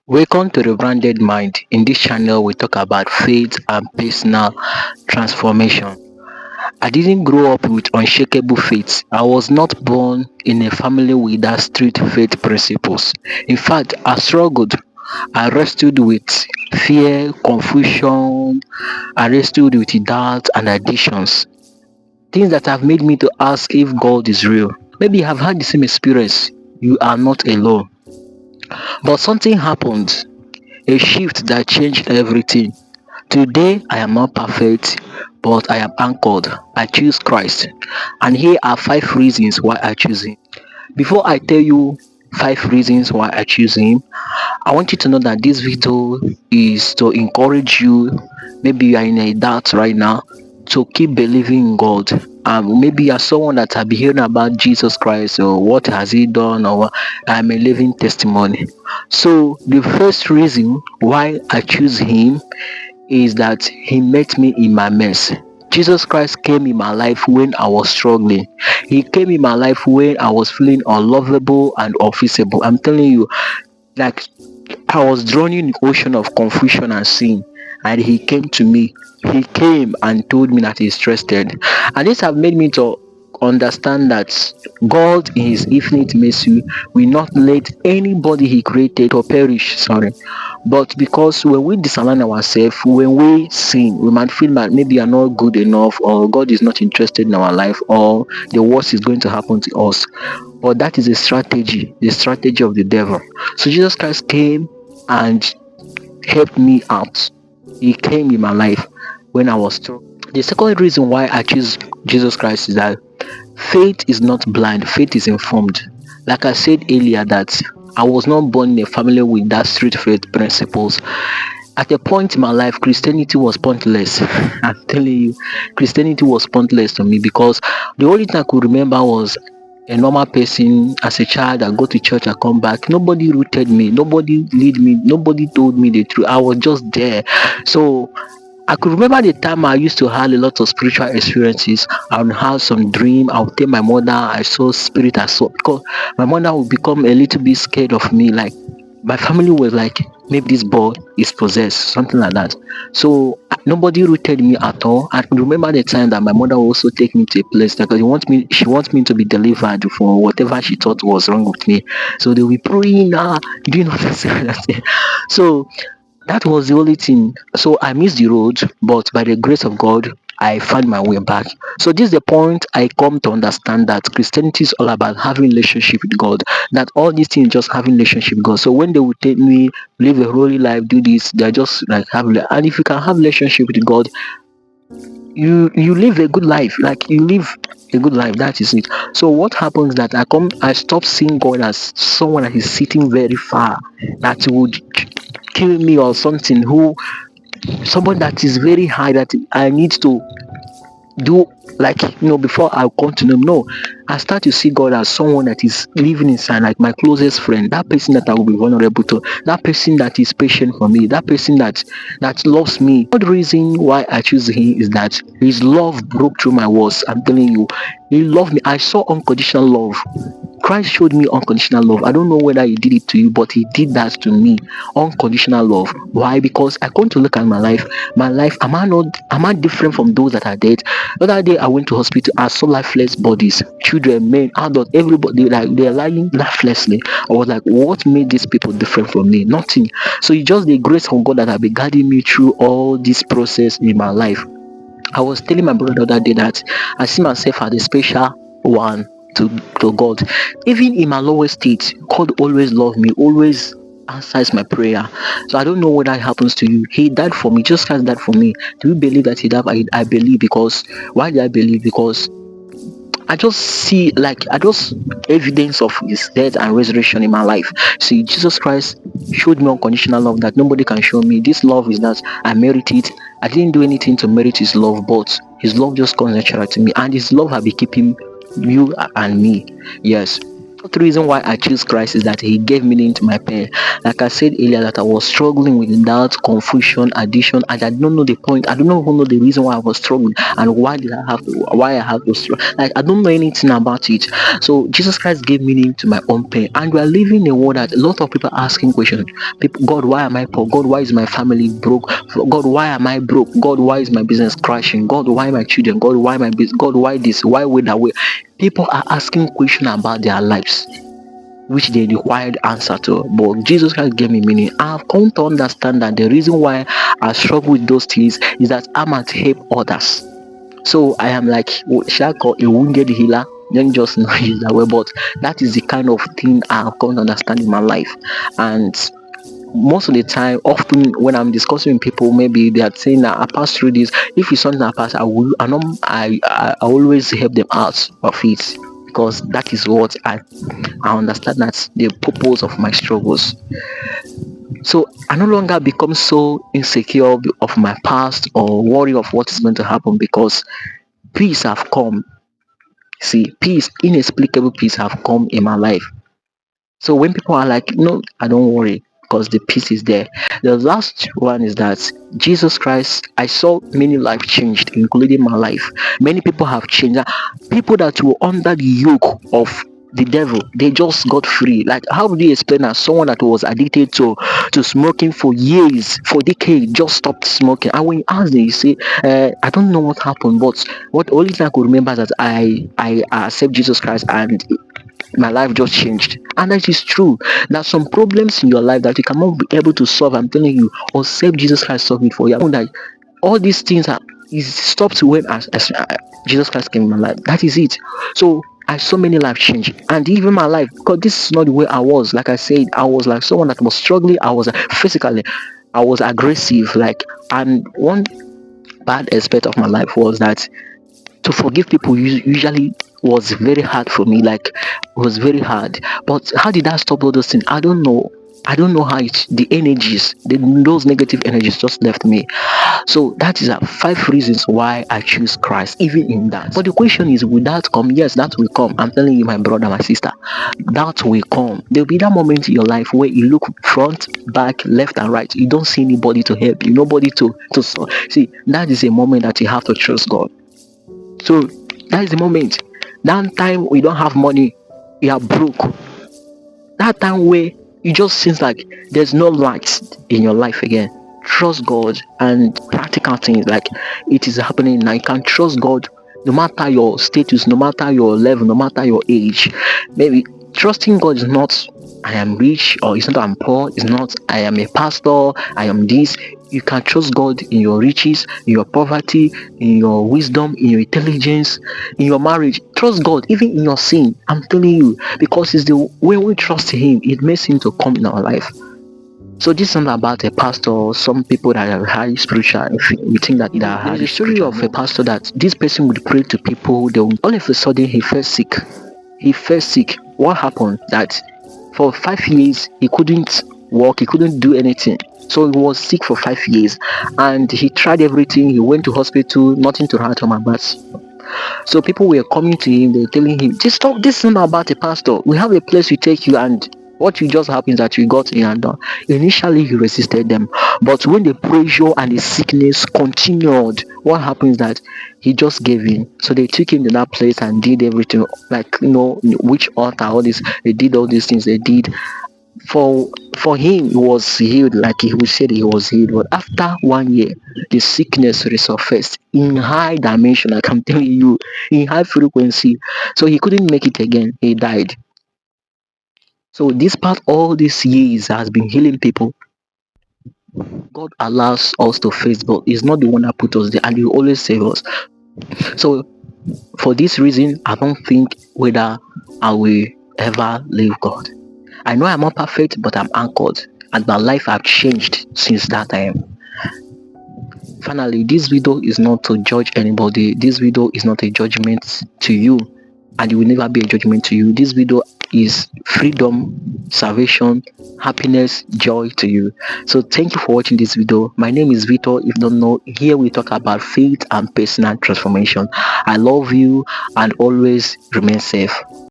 Welcome to the Branded Mind. In this channel, we talk about faith and personal transformation. I didn't grow up with unshakable faith. I was not born in a family with that strict faith principles. In fact, I struggled. I wrestled with fear, confusion, I wrestled with doubt and additions. Things that have made me to ask if God is real. Maybe you have had the same experience. You are not alone. But something happened, a shift that changed everything. Today I am not perfect, but I am anchored. I choose Christ. And here are 5 reasons why I choose Him. Before I tell you 5 reasons why I choose Him, I want you to know that this video is to encourage you. Maybe you are in a doubt right now, to keep believing in God. Maybe you're someone that have been hearing about Jesus Christ, or what has He done, or I'm a living testimony. So the first reason why I choose Him is that He met me in my mess. Jesus Christ came in my life when I was struggling. He came in my life when I was feeling unlovable and unfeasible. I'm telling you, like, I was drowning in the ocean of confusion and sin, and He came to me. He came and told me that He's trusted. And this have made me to understand that God in His infinite mercy will not let anybody He created to perish. Sorry. But because when we disalign ourselves, when we sin, we might feel that maybe we are not good enough, or God is not interested in our life, or the worst is going to happen to us. But that is a strategy, the strategy of the devil. So Jesus Christ came and helped me out. He came in my life when I was struggling. The second reason why I choose Jesus Christ is that faith is not blind, faith is informed. Like I said earlier, that I was not born in a family with that strict faith principles. At a point in my life, Christianity was pointless. I'm telling you, Christianity was pointless to me, because the only thing I could remember was a normal person as a child. I go to church, I come back. Nobody rooted me, nobody lead me, nobody told me the truth. I was just there. So I could remember the time I used to have a lot of spiritual experiences. I would have some dream. I would tell my mother I saw spirit. I saw, because my mother would become a little bit scared of me. Like, my family was like, maybe this boy is possessed, something like that. So nobody rooted me at all. I could remember the time that my mother would also take me to a place that, because she wants me to be delivered for whatever she thought was wrong with me. So they will be praying, doing all this. So that was the only thing. So I missed the road, but by the grace of God, I found my way back. So this is the point I come to understand, that Christianity is all about having relationship with God. That all these things just having relationship with God. So when they would tell me live a holy life, do this, they're just like and if you can have relationship with God, you live a good life. Like, you live a good life. That is it. So what happens that I stop seeing God as someone that is sitting very far, that would kill me or something, who someone that is very high, that I need to do, like, before I come to know him. No, I start to see God as someone that is living inside, like my closest friend, that person that I will be vulnerable to, that person that is patient for me, that person that loves me. The reason why I choose him is that his love broke through my walls. I'm telling you, he loved me. I saw unconditional love. Christ showed me unconditional love. I don't know whether he did it to you, but he did that to me. Unconditional love. Why? Because I come to look at my life. My life, am I different from those that are dead? The other day I went to hospital. I saw lifeless bodies, children, men, adults, everybody, like, they're lying lifelessly. I was like, what made these people different from me? Nothing. So it's just the grace of God that have been guiding me through all this process in my life. I was telling my brother the other day that I see myself as a special one to God. Even in my lowest state, God always loved me, always answers my prayer. So I don't know what that happens to you. He died for me, just as that for me. Do you believe that he died? I believe. Because why do I believe? Because I just see, like, I just evidence of his death and resurrection in my life. See, Jesus Christ showed me unconditional love that nobody can show me. This love is that I merit it. I didn't do anything to merit his love, but his love just comes natural to me, and his love has been keeping you and me. Yes. The reason why I choose Christ is that He gave meaning to my pain. Like I said earlier, that I was struggling with doubt, confusion, addiction, and I don't know the point. I don't even know the reason why I was struggling and why I have to struggle. Like I don't know anything about it. So Jesus Christ gave meaning to my own pain, and we are living in a world that a lot of people are asking questions. People, God, why am I poor? God, why is my family broke? God, why am I broke? God, why is my business crashing? God, why my children? God, why my business? God, why this? Why way that way? People are asking questions about their lives, which they required answer to. But Jesus Christ gave me meaning. I've come to understand that the reason why I struggle with those things is that I might help others. So I am like, shall I call a wounded healer? Don't just know use that way, but that is the kind of thing I've come to understand in my life. And most of the time, often when I'm discussing with people, maybe they are saying that I passed through this. If it's something I pass, I always help them out of it, because that is what I understand. That's the purpose of my struggles. So I no longer become so insecure of my past or worry of what is going to happen, because peace have come. See, peace, inexplicable peace have come in my life. So when people are like, no, I don't worry, because the peace is there. The last one is that Jesus Christ, I saw many life changed, including my life. Many people have changed. People that were under the yoke of the devil, they just got free. Like, how do you explain that someone that was addicted to smoking for years, for decades, just stopped smoking? And when you ask them, you say, I don't know what happened, but what only thing I could remember is that I accept Jesus Christ, and my life just changed. And that is true. There are some problems in your life that you cannot be able to solve. I'm telling you, or save Jesus Christ solve it for you. I know that all these things are is stopped when Jesus Christ came in my life. That is it. So I saw many life change, and even my life, because this is not the way I was. Like I said, I was like someone that was struggling. I was physically, I was aggressive. Like, and one bad aspect of my life was that to forgive people usually was very hard for me. Like, it was very hard. But how did I stop all those things? I don't know. I don't know how the energies, those negative energies just left me. So that is 5 reasons why I choose Christ, even in that. But the question is, will that come? Yes, that will come. I'm telling you, my brother, my sister, that will come. There will be that moment in your life where you look front, back, left, and right. You don't see anybody to help you, nobody to see. That is a moment that you have to trust God. So that is the moment. That time we don't have money, you are broke. That time where it just seems like there's no light in your life again. Trust God, and practical things like it is happening now. You can trust God no matter your status, no matter your level, no matter your age. Maybe trusting God is not I am rich, or it's not I'm poor, it's not I am a pastor, I am this. You can trust God in your riches, in your poverty, in your wisdom, in your intelligence, in your marriage. Trust God even in your sin. I'm telling you, because it's the way we trust Him, it makes Him to come in our life. So this is not about a pastor or some people that are highly spiritual. If we think that they are highly the story of a pastor that this person would pray to people. They will, all of a sudden he fell sick. He fell sick. What happened? That for 5 years he couldn't walk. He couldn't do anything. So he was sick for 5 years, and he tried everything. He went to hospital. Nothing to happen about. So people were coming to him, they were telling him, just stop, this is not about a pastor. We have a place we take you, and what you just happens that you got in and done. Initially he resisted them, but when the pressure and the sickness continued, what happens that he just gave in. So they took him to that place and did everything, like, which altar, all this, they did all these things they did. For him, he was healed, like he would say that he was healed. But after 1 year, the sickness resurfaced in high dimension, like I'm telling you, in high frequency. So he couldn't make it again. He died. So this part, all these years has been healing people. God allows us to face, but He's not the one that put us there, and He will always save us. So for this reason, I don't think whether I will ever leave God. I know I'm not perfect, but I'm anchored, and my life have changed since that time. Finally, this video is not to judge anybody. This video is not a judgment to you, and it will never be a judgment to you. This video is freedom, salvation, happiness, joy to you. So thank you for watching this video. My name is Victor. If you don't know, here we talk about faith and personal transformation. I love you, and always remain safe.